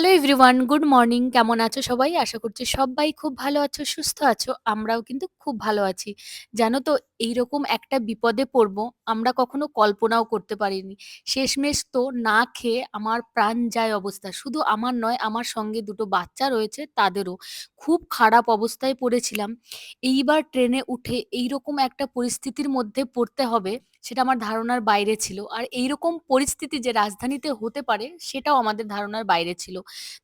Hello everyone, good morning. কেমন আছো সবাই? আশা করছি সবাই খুব ভালো আছো, সুস্থ আছো। আমরাও কিন্তু খুব ভালো আছি। জানো তো, এইরকম একটা বিপদে পড়বো আমরা কখনো কল্পনাও করতে পারিনি। শেষমেশ তো না খেয়ে আমার প্রাণ যায় অবস্থা। শুধু আমার নয়, আমার সঙ্গে দুটো বাচ্চা রয়েছে, তাদেরও খুব খারাপ অবস্থায় পড়েছিলাম। এইবার ট্রেনে উঠে এইরকম একটা পরিস্থিতির মধ্যে পড়তে হবে, সেটা আমার ধারণার বাইরে ছিল। আর এইরকম পরিস্থিতি যে রাজধানীতে হতে পারে, সেটাও আমাদের ধারণার বাইরে ছিল।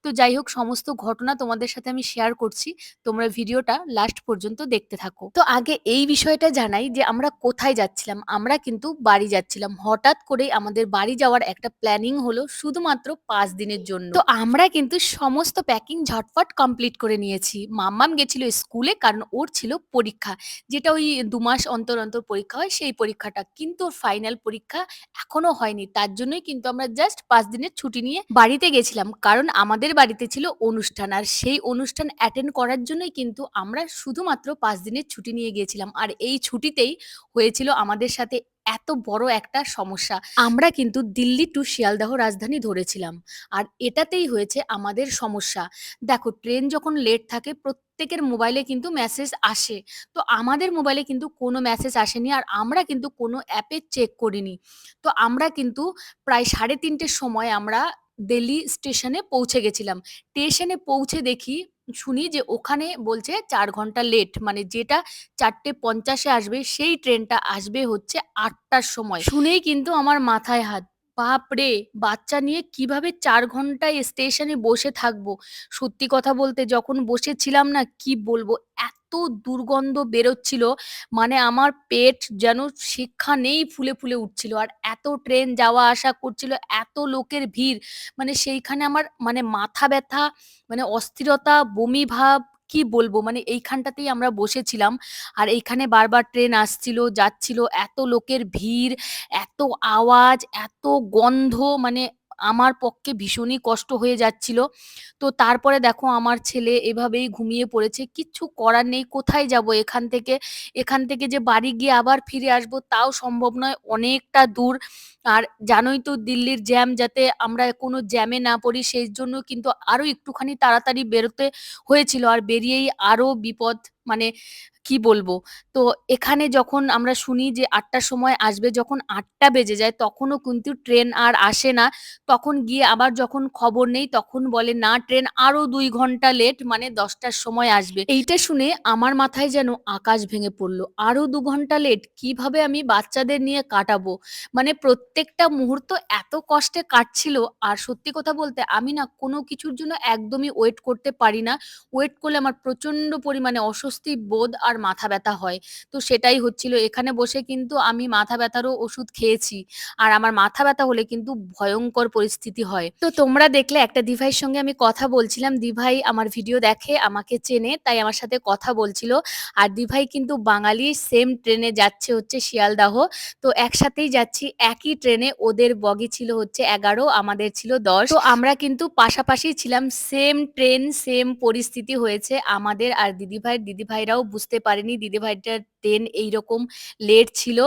তো যাই হোক, সমস্ত ঘটনা তোমাদের সাথে আমি শেয়ার করছি। তোমরা ভিডিওটা লাস্ট পর্যন্ত দেখতে থাকো। তো আগে এই বিষয়টা জানাই যে আমরা কোথায় যাচ্ছিলাম। আমরা কিন্তু বাড়ি যাচ্ছিলাম। হঠাৎ করেই আমাদের বাড়ি যাওয়ার একটা প্ল্যানিং হলো, শুধুমাত্র 5 দিনের জন্য। তো আমরা কিন্তু সমস্ত প্যাকিং ঝটফট কমপ্লিট করে নিয়েছি। মাম্মাম গেছিল স্কুলে, কারণ ওর ছিল পরীক্ষা, যেটা ওই 2 মাস অন্তর অন্তর পরীক্ষা হয়, সেই পরীক্ষাটা। কিন্তু ওর ফাইনাল পরীক্ষা এখনো হয়নি, তার জন্যই কিন্তু আমরা জাস্ট 5 দিনের ছুটি নিয়ে বাড়িতে গেছিলাম, কারণ আমাদের বাড়িতে ছিল অনুষ্ঠান। আর সেই অনুষ্ঠান অ্যাটেন্ড করার জন্যই কিন্তু আমরা শুধুমাত্র 5 দিনের ছুটি নিয়ে গিয়েছিলাম। আর এই ছুটিতেই হয়েছিল আমাদের সাথে এত বড় একটা সমস্যা। আমরা কিন্তু দিল্লি টু শিয়ালদাহ রাজধানী ধরেছিলাম, আর এটাতেই হয়েছে আমাদের সমস্যা। দেখো, ট্রেন যখন লেট থাকে প্রত্যেকের মোবাইলে কিন্তু মেসেজ আসে। তো আমাদের মোবাইলে কিন্তু কোনো মেসেজ আসেনি, আর আমরা কিন্তু কোনো অ্যাপে চেক করিনি। তো আমরা কিন্তু প্রায় 3:30-টের সময় আমরা দিল্লি স্টেশনে পৌঁছে গেছিলাম। স্টেশনে পৌঁছে শুনি যে ওখানে বলছে 4 ঘন্টা লেট, মানে যেটা 4:50-এ আসবে সেই ট্রেনটা আসবে হচ্ছে 8টার সময়। শুনেই কিন্তু আমার মাথায় হাত। বাপরে! বাচ্চা নিয়ে কিভাবে 4 ঘন্টা স্টেশনে বসে থাকবো। সত্যি কথা বলতে, যখন বসেছিলাম না, কি বলবো, এত দুর্গন্ধ বেরোচ্ছিল, মানে আমার পেট যেন সেখানেই ফুলে ফুলে উঠছিল। আর এত ট্রেন যাওয়া আসা করছিল, এত লোকের ভিড়, মানে সেইখানে আমার মানে মাথা ব্যথা, মানে অস্থিরতা, বমি ভাব, কি বলবো, মানে এইখানটাতেই আমরা বসেছিলাম। আর এইখানে বারবার ট্রেন আসছিল যাচ্ছিল, এত লোকের ভিড়, এত আওয়াজ, এত গন্ধ, মানে আমার পক্ষে ভীষণই কষ্ট হয়ে যাচ্ছিল। তো তারপরে দেখো, আমার ছেলে এভাবেই ঘুমিয়ে পড়েছে। কিচ্ছু করার নেই, কোথায় যাব এখান থেকে? এখান থেকে যে বাড়ি গিয়ে আবার ফিরে আসবো তাও সম্ভব নয়, অনেকটা দূর। আর জানোই তো দিল্লির জ্যাম, যাতে আমরা কোনো জ্যামে না পড়ি সেই জন্য কিন্তু আরো একটুখানি তাড়াতাড়ি বেরোতে হয়েছিল। আর বেরিয়েই আরো বিপদ, মানে কি বলবো। তো এখানে যখন আমরা শুনি যে 8টার সময় আসবে, যখন 8টা বেজে যায় তখনও কিন্তু ট্রেন আর আসে না। তখন গিয়ে আবার যখন খবর নেই, তখন বলে না, ট্রেন আরো 2 ঘন্টা লেট, মানে 10টার সময় আসবে। এইটা শুনে আমার মাথায় যেন আকাশ ভেঙে পড়লো। আরো 2 ঘন্টা লেট, কিভাবে আমি বাচ্চাদের নিয়ে কাটাবো? মানে প্রত্যেকটা মুহূর্ত এত কষ্টে কাটছিল। আর সত্যি কথা বলতে, আমি না কোনো কিছুর জন্য একদমই ওয়েট করতে পারি না। ওয়েট করলে আমার প্রচন্ড পরিমাণে অস্বস্তি বোধ আর মাথা ব্যথা হয়। তো সেটাই হচ্ছিল, এখানে বসে কিন্তু আমি মাথা ব্যথারও ওষুধ খেয়েছি। আর আমার মাথা ব্যথা হলে কিন্তু ভয়ঙ্কর পরিস্থিতি হয়। তো তোমরা দেখলে, একটা দিভাইয়ের সঙ্গে আমি কথা বলছিলাম। দিভাই আমার ভিডিও দেখে, আমাকে চেনে, তাই আমার সাথে কথা বলছিল। আর দিভাই কিন্তু বাঙালি, সেম ট্রেনে যাচ্ছে হচ্ছে শিয়ালদাহ। তো একসাথেই যাচ্ছি, একই ট্রেনে। ওদের বগি ছিল হচ্ছে 11, আমাদের ছিল 10। তো আমরা কিন্তু পাশাপাশি ছিলাম, সেম ট্রেন, সেম পরিস্থিতি হয়েছে আমাদের আর দিদিভাইয়ের। দিদিভাইরাও বুঝতে পারেনি দিদিভাইটার ট্রেন এইরকম লেট ছিল,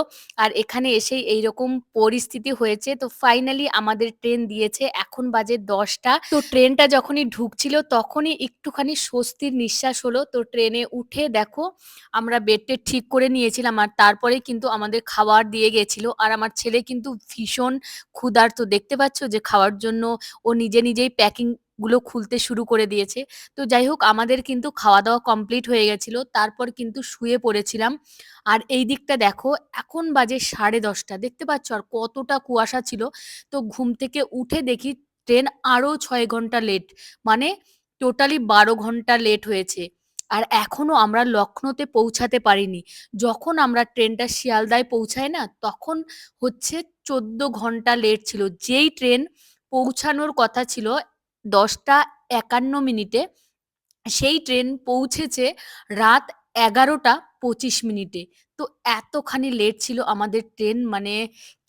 আর এখানে এসেই এইরকম পরিস্থিতি হয়েছে। তো ফাইনালি আমাদের ট্রেন দিয়েছে, এখন বাজে 10টা। তো ট্রেনটা যখনই ঢুকছিল তখনই একটুখানি স্বস্তির নিঃশ্বাস হলো। তো ট্রেনে উঠে দেখো, আমরা বেডটা ঠিক করে নিয়েছিলাম, আর তারপরে কিন্তু আমাদের খাবার দিয়ে গেছিল। আর আমার ছেলে কিন্তু ভীষণ ক্ষুধার্ত, দেখতে পাচ্ছ যে খাওয়ার জন্য ও নিজে নিজেই প্যাকিং গুলো খুলতে শুরু করে দিয়েছে। তো যাই হোক, আমাদের কিন্তু খাওয়া দাওয়া কমপ্লিট হয়ে গেছিল, তারপর কিন্তু শুয়ে পড়েছিলাম। আর এই দিকটা দেখো, এখন বাজে 10:30, দেখতে পাচ্ছ আর কতটা কুয়াশা ছিল। তো ঘুম থেকে উঠে দেখি ট্রেন আরো 6 ঘন্টা লেট, মানে টোটালি 12 ঘন্টা লেট হয়েছে। আর এখনো আমরা লখনৌতে পৌঁছাতে পারিনি। যখন আমরা ট্রেনটা শিয়ালদায় পৌঁছাই না, তখন হচ্ছে 14 ঘন্টা লেট ছিল। যেই ট্রেন পৌঁছানোর কথা ছিল 10টা 51 মিনিটে, সেই ট্রেন পৌঁছেছে রাত 11টা 25 মিনিটে। তো এতখানি লেট ছিল আমাদের ট্রেন, মানে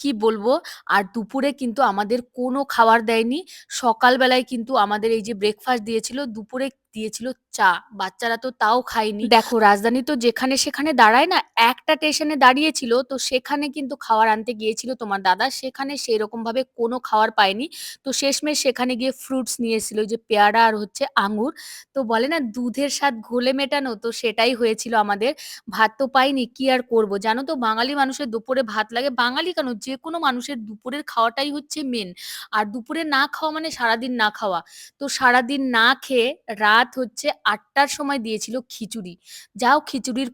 কি বলবো? আর দুপুরে কিন্তু আমাদের কোনো খাবার দেয়নি। সকালবেলায় কিন্তু আমাদের এই যে ব্রেকফাস্ট দিয়েছিল, দুপুরে দিয়েছিল চা। বাচ্চারা তো তাও খায়নি। দেখো রাজধানী তো যেখানে সেখানে দাঁড়ায় না, একটা স্টেশনে দাঁড়িয়েছিল, তো সেখানে কিন্তু খাবার আনতে গিয়েছিল তোমার দাদা। সেখানে সেরকমভাবে কোনো খাবার পায়নি। তো শেষমেশ সেখানে গিয়ে ফ্রুটস নিয়ে এসেছিল, ওই যে পেয়ারা আর হচ্ছে আঙুর। তো বলে না দুধের স্বাদ ঘোলে মেটানো, তো সেটাই হয়েছিল আমাদের। ভাত তো পাইনি, কি আর করব? জানো তো বাঙালি মানুষের দুপুরে ভাত লাগে। বাঙালি কেন, যেকোনো মানুষের দুপুরের খাওয়াটাই হচ্ছে মেন। আর দুপুরে না খাওয়া মানে সারাদিন না খাওয়া। তো সারাদিন না খেয়ে রাত হচ্ছে ৮টার সময় দিয়েছিল খিচুড়ি। যাও খিচুড়ির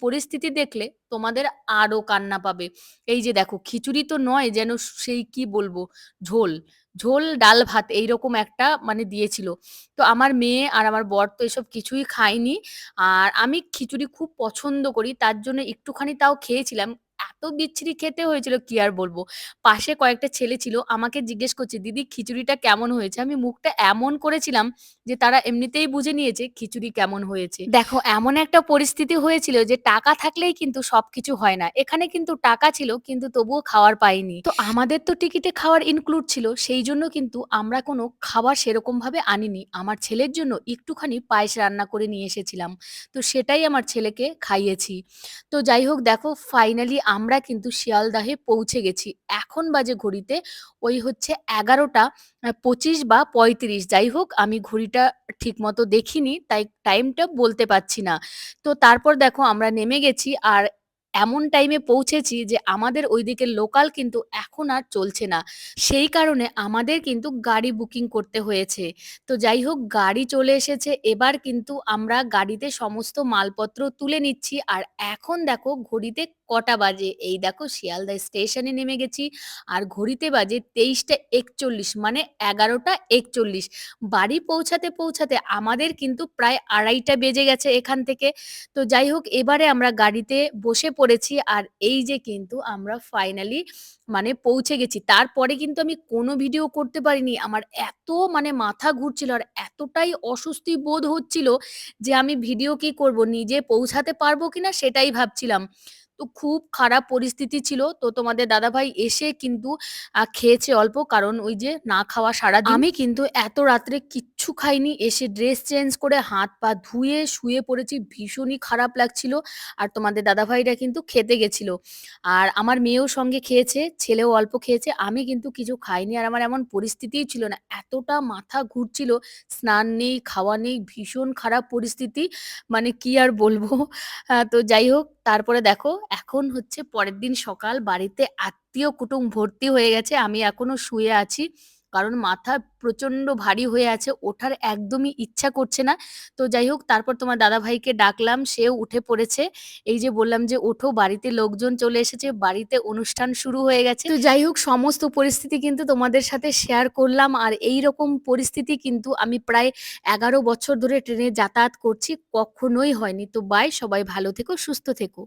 পরিস্থিতি দেখলে তোমাদের আরো কান্না পাবে। এই যে দেখো খিচুড়ি তো নয়, যেন সেই কি বলবো, ঝোল ঝোল ডাল ভাত এইরকম একটা মানে দিয়েছিল। তো আমার মেয়ে আর আমার বর তো এসব কিছুই খায়নি। আর আমি খিচুড়ি খুব পছন্দ করি, তার জন্য একটুখানি তাও খেয়েছিলাম। এত বিচ্ছিরি খেতে হয়েছিল কি আর বলবো। পাশে কয়েকটা ছেলে ছিল, আমাকে জিজ্ঞেস করছে দিদি খিচুড়িটা কেমন হয়েছে। আমি মুখটা এমন করেছিলাম যে তারা এমনিতেই বুঝে নিয়েছে খিচুড়ি কেমন হয়েছে। দেখো এমন একটা পরিস্থিতি হয়েছিল যে টাকা থাকলেই কিন্তু সবকিছু হয় না। এখানে কিন্তু টাকা ছিল কিন্তু তবুও খাওয়ার পাইনি। তো আমাদের তো টিকিটে খাওয়ার ইনক্লুড ছিল, সেই জন্য কিন্তু আমরা কোনো খাবার সেরকম ভাবে আনিনি। আমার ছেলের জন্য একটুখানি পায়েস রান্না করে নিয়ে এসেছিলাম। তো সেটাই আমার ছেলেকে খাইয়েছি। তো যাই হোক দেখো ফাইনালি আমরা কিন্তু শিয়ালদাহে পৌঁছে গেছি। এখন বাজে ঘড়িতে ওই হচ্ছে ১১টা ২৫ বা ৩৫, যাই হোক আমি ঘড়িটা ঠিক মতো দেখিনি তাই টাইমটা বলতে পারছি না। তো তারপর দেখো আমরা নেমে গেছি আর এমন টাইমে পৌঁছেছি যে আমাদের ওইদিকের লোকাল কিন্তু এখন আর চলছে না। সেই কারণে আমাদের কিন্তু গাড়ি বুকিং করতে হয়েছে। তো যাই হোক গাড়ি চলে এসেছে, এবার কিন্তু আমরা গাড়িতে সমস্ত মালপত্র তুলে নিচ্ছি। আর এখন দেখো ঘড়িতে কটা বাজে, এই দেখো শিয়ালদা স্টেশনে নেমে গেছি। আর ঘড়িতে বাজে ২৩টা ৪১, মানে ১১টা ৪১। বাড়ি পৌঁছাতে পৌঁছাতে আমাদের কিন্তু প্রায় ২:৩০ বেজে গেছে এখান থেকে। তো যাই হোক এবারে আমরা গাড়িতে বসে পড়েছি আর এই যে কিন্তু আমরা ফাইনালি মানে পৌঁছে গেছি। তারপরে কিন্তু আমি কোনো ভিডিও করতে পারিনি। আমার এত মানে মাথা ঘুরছিল আর এতটাই অস্বস্তি বোধ হচ্ছিল যে আমি ভিডিও কি করব? নিজে পৌঁছাতে পারবো কিনা সেটাই ভাবছিলাম। তো খুব খারাপ পরিস্থিতি ছিল। তো তোমাদের দাদাভাই এসে কিন্তু খেয়েছে অল্প, কারণ ওই যে না খাওয়া সারাদিন। আমি কিন্তু এত রাত্রে কিচ্ছু খাইনি। এসে ড্রেস চেঞ্জ করে হাত পা ধুয়ে শুয়ে পড়েছি। ভীষণই খারাপ লাগছিল। আর তোমাদের দাদাভাইরা কিন্তু খেতে গেছিল। আর আমার মেয়েও সঙ্গে খেয়েছে, ছেলেও অল্প খেয়েছে। আমি কিন্তু কিছু খাইনি আর আমার এমন পরিস্থিতিই ছিল না। এতটা মাথা ঘুরছিল, স্নান নেই, খাওয়া নেই, ভীষণ খারাপ পরিস্থিতি। মানে কি আর বলবো? তো যাই হোক তারপরে দেখো এখন হচ্ছে পরের দিন সকাল, বাড়িতে আত্মীয়-কুটুম ভর্তি হয়ে গেছে। আমি এখনো শুয়ে আছি। কারণ মাথা প্রচন্ড ভারী হয়ে আছে, ওঠার একদমই ইচ্ছা করছে না। তো যাই হোক তারপর তোমার দাদাভাইকে ডাকলাম, সেও উঠে পড়েছে। এই যে বললাম যে ওঠো, বাড়িতে লোকজন চলে এসেছে, বাড়িতে অনুষ্ঠান শুরু হয়ে গেছে। তো যাই হোক সমস্ত পরিস্থিতি কিন্তু তোমাদের সাথে শেয়ার করলাম। আর এইরকম পরিস্থিতি কিন্তু আমি প্রায় ১১ বছর ধরে ট্রেনে যাতায়াত করছি, কখনোই হয়নি। তো বাই, সবাই ভালো থেকো, সুস্থ থেকো।